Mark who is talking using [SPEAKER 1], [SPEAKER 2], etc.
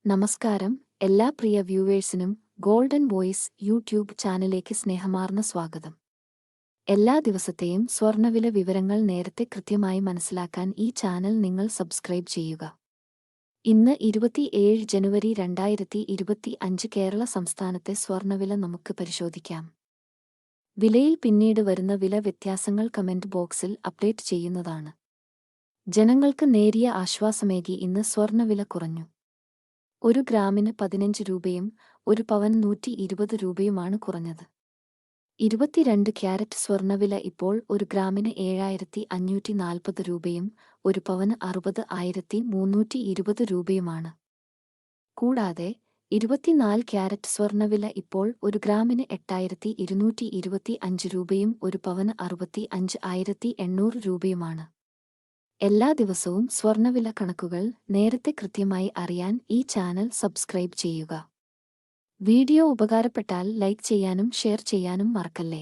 [SPEAKER 1] നമസ്കാരം എല്ലാ പ്രിയ വ്യൂവേഴ്സിനും golden voice YouTube ചാനലിലേക്ക് സ്നേഹമാർന്ന സ്വാഗതം. എല്ലാ ദിവസത്തെയും സ്വർണ്ണവില വിവരങ്ങൾ നേരത്തെ കൃത്യമായി മനസ്സിലാക്കാൻ ഈ ചാനൽ നിങ്ങൾ സബ്സ്ക്രൈബ് ചെയ്യുക. ഇന്ന് 27 ജനുവരി 2025 കേരള സംസ്ഥാനത്തെ സ്വർണ്ണവില നമുക്ക് പരിശോധിക്കാം. വിലയിൽ പിന്നീട് വരുന്ന വില വ്യത്യാസങ്ങൾ കമന്റ് ബോക്സിൽ അപ്ഡേറ്റ് ചെയ്യുന്നതാണ്. ജനങ്ങൾക്ക് നേരിയ ആശ്വാസമേകി ഇന്ന് സ്വർണ്ണവില കുറഞ്ഞു. 1 ഗ്രാമിന് 15 രൂപയും 1 പവൻ 120 രൂപയുമാണ് കുറഞ്ഞത്. 22 ക്യാരറ്റ് സ്വർണ്ണവില ഇപ്പോൾ 1 ഗ്രാമിന് 7540 രൂപയും 1 പവന് 60,320 രൂപയുമാണ്. കൂടാതെ 24 ക്യാരറ്റ് സ്വർണ്ണവില ഇപ്പോൾ 1 ഗ്രാമിന് 8225 രൂപയും 1 പവന് 65,800 രൂപയുമാണ്. എല്ലാ ദിവസവും സ്വർണ്ണവില കണക്കുകൾ നേരത്തെ കൃത്യമായി അറിയാൻ ഈ ചാനൽ സബ്സ്ക്രൈബ് ചെയ്യുക. വീഡിയോ ഉപകാരപ്പെട്ടാൽ ലൈക്ക് ചെയ്യാനും ഷെയർ ചെയ്യാനും മറക്കല്ലേ.